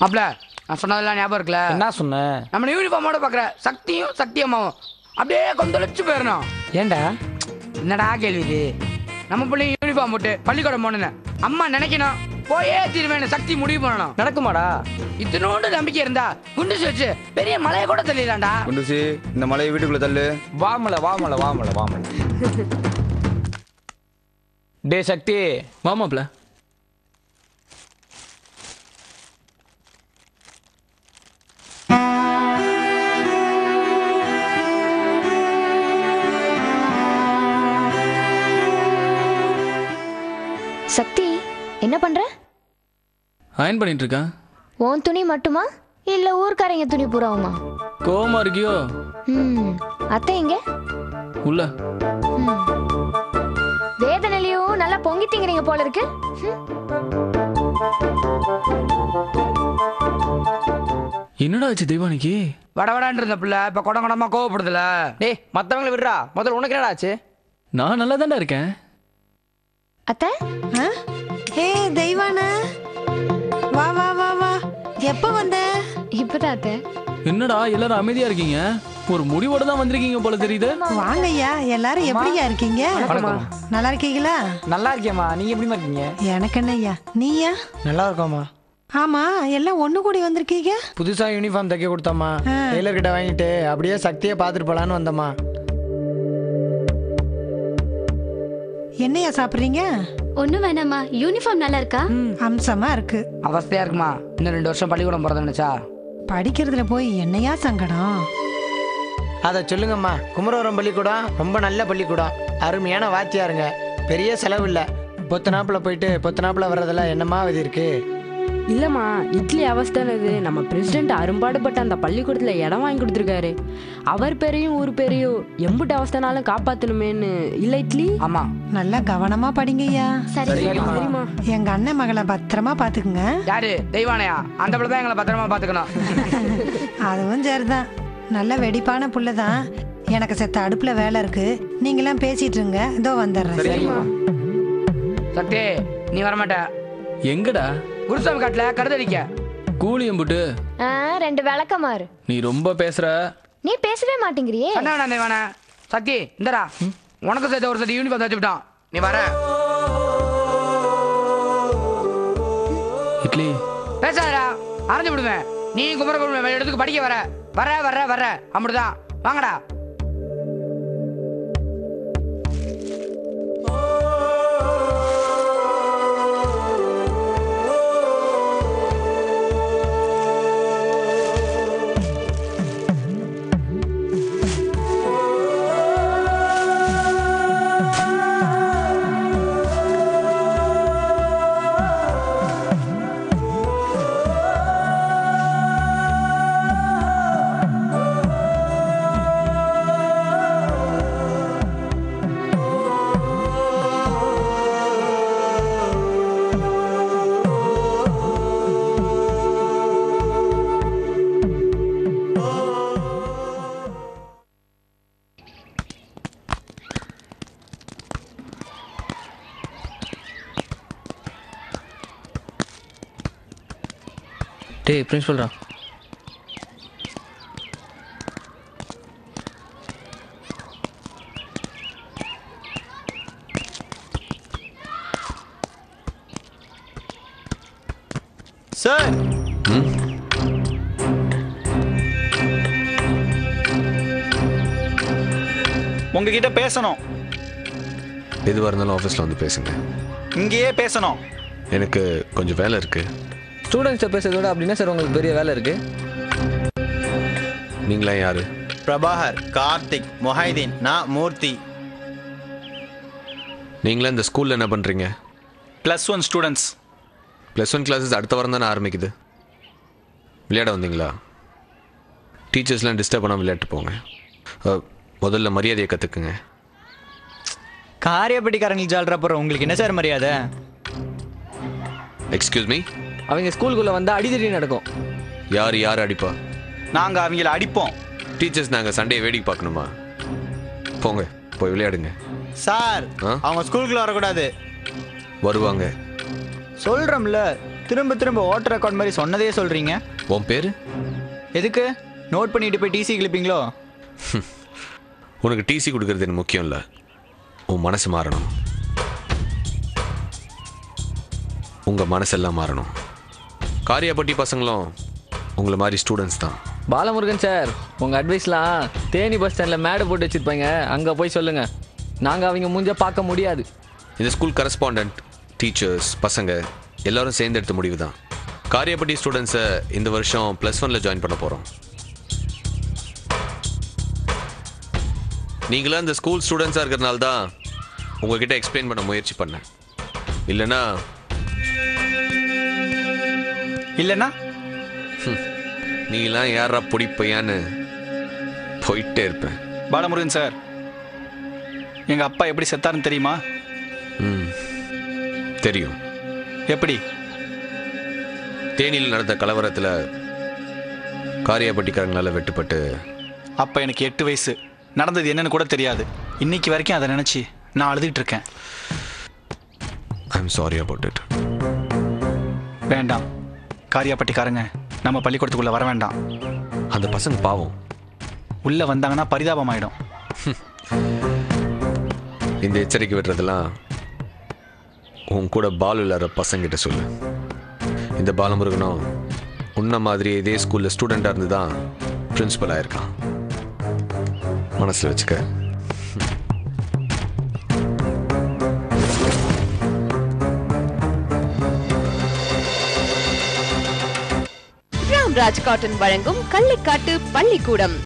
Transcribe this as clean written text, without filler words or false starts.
அப்பல நான் சொன்னதெல்லாம் ஞாபகம் இருக்குல்ல? என்ன சொன்ன? நம்ம யூனிஃபார்மோட பாக்குற சக்தியும் சத்தியமாவும் அப்படியே கொந்தளிச்சு போயிடணும். ஏண்டா? என்னடா கேள்வி இது? நம்ம பிள்ளைங்க யூனிஃபார்ம் போட்டு பள்ளிக்கூடம் போனேன்னு அம்மா நினைக்கணும், போயே தீர்வேன் சக்தி முடிவு பண்ணணும். நடக்குமாடா? இத்தனோண்டு நம்பிக்கை இருந்தா குண்டுசி வச்சு பெரிய மலையை கூட தள்ளிடலாம்டா. குண்டுசி, இந்த மலையை வீட்டுக்குள்ள தள்ளு. வாமல. டே சக்தி, வாமாப்ல. சக்தி, என்ன பண்ற? அயன் பண்ணிட்டு இருக்கேன். உன் துணி மட்டுமா இல்ல ஊர்க்காரங்க துணி பூராவுமா? கோவமா இருக்கியோ? அத்தை எங்க? உள்ள. வேதனையிலையும் நல்லா பொங்கி திங்கிறீங்க போல இருக்கு. என்னடா ஆச்சு தெய்வானிக்கு? வடவடான் இருந்த பிள்ளை இப்ப குடமா கோவப்படுதுல. டேய் மத்தவங்களை விடுறா, முதல்ல உனக்கு என்னடா ஆச்சு? நான் நல்லா தான்டா இருக்கேன். அத்தை, ஹே தெய்வான, வா வா வா வா. எப்ப வந்த? இப்பதான் அத்தை. என்னடா எல்லாரும் அமைதியா இருக்கீங்க? ஒரு முடிவோட தான் வந்திருக்கீங்க போல தெரியுது. வாங்கய்யா, எல்லாரும் எப்படியா இருக்கீங்க? நல்லா இருக்கீங்களா? நல்லா இருக்கேம்மா, நீங்க எப்படிமா இருக்கீங்க? எனக்கு என்னய்யா, நீயா? நல்லா இருக்கோம்மா. ஆமா, எல்லாம் ஒண்ணு கூடி வந்திருக்கீங்க. புதுசா யூனிஃபார்ம் தைக்க கொடுத்தம்மா, டெய்லர் கிட்ட வாங்கிட்டு அப்படியே சக்தியை பார்த்துட்டு போலான்னு வந்தம்மா. என்னையா சாப்பிடுறீங்க? ஒண்ணும் வேணாமா, யூனிஃபார்ம் நல்லா இருக்கா? அம்சமா இருக்கு. அவஸ்தையா இருக்குமா? இன்னும் 2 வருஷம் பள்ளிக்கூடம் போறத நினைச்சா? படிக்கிறதுல போய் என்னையா சங்கடம்? அதை சொல்லுங்கம்மா. குமரவரம் பள்ளிக்கூடம் ரொம்ப நல்ல பள்ளிக்கூடம், அருமையான வாத்தியாருங்க, பெரிய செலவு இல்லை. பொத்து நாப்பில் போயிட்டு பொத்து நாப்பில் வர்றதெல்லாம் என்னம்மா இது இருக்கு? இல்லம்மா, இட்லி அவஸ்தானது. நம்ம பிரசிடென்ட் அரும்பாடுபட்ட அந்த பள்ளிக்கூடத்துல இடம் வாங்கி கொடுத்துருக்காரு. அவர் பேரையும் ஊர் பேரையும் எம்புட்டு அவஸ்தானாலும் காப்பாத்தணுமேன்னு இல்ல இட்லி. ஆமா, நல்லா கவனமா படிங்கய்யா. சரிம்மா. எங்க அண்ணன் மகளை பத்திரமா பாத்துக்குங்க. யாரு? தெய்வானையா? அந்த பிள்ளை தான் எங்களை பத்திரமா பாத்துக்கணும். அதுவும் சரிதான், நல்ல வெடிப்பான புள்ளதான். எனக்கு செத்த அடுப்புல வேலை இருக்கு, நீங்களாம் பேசிட்டு இருங்க, இதோ வந்துடுறேன். சக்தி, நீ வரமாட்ட. எங்கடா? குருசாமி காட்டுல கருதடிக்க. கூலியம் புட்டு. 2 விளக்கமாறு. நீ ரொம்ப பேசுற. நீ பேசவே மாட்டேங்கிறியே. என்ன வேணா தெய்வான? சக்தி, இந்தடா உனக்கு சேர்த்த ஒரு சட்டி யூனிஃபார்ம் தச்சு விட்டான். நீ வர. இட்லி பேசாதடா, அரைஞ்சு விடுவேன். நீ குமரகுரு இடத்துக்கு படிக்க வர வர வர வர அப்படிதான். வாங்கடா. டேய் பிரின்சிபல்ரா. சார், உங்ககிட்ட பேசணும். எதுவாக இருந்தாலும் ஆஃபீஸில் வந்து பேசுங்க. இங்கேயே பேசணும். எனக்கு கொஞ்சம் வேலை இருக்கு. ஸ்டூடெண்ட்ஸை பேசுறதோட அப்படின்னா சார் உங்களுக்கு பெரிய வேலை இருக்கு. நீங்களாம் யாரு? பிரபாகர், கார்த்திக், மொஹைதீன், நான் மூர்த்தி. நீங்களாம் இந்த ஸ்கூலில் என்ன பண்ணுறீங்க? +1 ஸ்டூடெண்ட்ஸ். +1 கிளாஸஸ் அடுத்த வாரம் தானே ஆரம்பிக்குது. விளையாட வந்தீங்களா? டீச்சர்ஸ்லாம் டிஸ்டர்ப் பண்ணாமல் விளையாட்டு போங்க. முதல்ல மரியாதையை கற்றுக்குங்க. காரியப்பட்டிக்காரங்களுக்கு ஜால்றப்பறம் உங்களுக்கு என்ன சார் மரியாதை? Excuse me. அவங்க ஸ்கூலுக்குள்ளே வந்தால் அடிதடி நடக்கும். யார் அடிப்பா? நாங்கள் அவங்கள அடிப்போம். டீச்சர்ஸ் நாங்கள் சண்டே வேடிக்கை பார்க்கணுமா? போங்க, போய் விளையாடுங்க. சார், அவங்க ஸ்கூலுக்குள்ள வரக்கூடாது. வருவாங்க. சொல்கிறோம்ல, திரும்ப திரும்ப ஓட்டர் ரெக்கார்ட் மாதிரி சொன்னதே சொல்கிறீங்க. உன் பேர்? எதுக்கு? நோட் பண்ணிட்டு போய் டிசி கிளிப்பீங்களோ? உனக்கு டிசி கொடுக்கறது எனக்கு முக்கியம் இல்லை, உன் மனசு மாறணும். உங்கள் மனசெல்லாம் மாறணும். காரியாப்பட்டி பசங்களும் உங்களை மாதிரி ஸ்டூடெண்ட்ஸ் தான். பாலமுருகன் சார், உங்கள் அட்வைஸ்லாம் தேனி பஸ் ஸ்டாண்டில் மேடை போட்டு வச்சுருப்பாங்க, அங்கே போய் சொல்லுங்கள். நாங்கள் அவங்க மூஞ்ச பார்க்க முடியாது. இந்த ஸ்கூல் கரஸ்பாண்டன்ட், டீச்சர்ஸ், பசங்க எல்லாரும் சேர்ந்து எடுத்த முடிவு தான். காரியாப்பட்டி ஸ்டூடெண்ட்ஸை இந்த வருஷம் +1 ஜாயின் பண்ண போகிறோம். நீங்களாம் இந்த ஸ்கூல் ஸ்டூடெண்ட்ஸாக இருக்கிறனால தான் உங்ககிட்ட எக்ஸ்பிளைன் பண்ண முயற்சி பண்ணேன். இல்லைன்னா நீங்களாம் யாரா பிடிப்பையான்னு போயிட்டே இருப்பேன். பாலமுருகன் சார், எங்கள் அப்பா எப்படி செத்தாருன்னு தெரியுமா? தெரியும். எப்படி? தேனியில் நடந்த கலவரத்தில் காரியாப்பட்டிக்காரங்களால் வெட்டுப்பட்டு. அப்போ எனக்கு 8 வயசு. நடந்தது என்னன்னு கூட தெரியாது. இன்னைக்கு வரைக்கும் அதை நினச்சி நான் அழுதுகிட்டு இருக்கேன். I am sorry about it. வேண்டாம், காரியாப்பட்டிக்காரங்க நம்ம பள்ளிக்கூடத்துக்குள்ளே வர வேண்டாம். அந்த பசங்க பாவம். உள்ளே வந்தாங்கன்னா பரிதாபமாயிடும். இந்த எச்சரிக்கை விடுறதெல்லாம் உன் கூட பால் விளையாடுற பசங்கிட்ட சொல்லு. இந்த பாலமுருகனும் உன்ன மாதிரி இதே ஸ்கூலில் ஸ்டூடெண்டாக இருந்து தான் பிரின்சிபல் ஆயிருக்கான். மனசில் வச்சுக்க. ராம்ராஜ் காட்டன் வழங்கும் கள்ளிக்காட்டு பள்ளிக்கூடம்.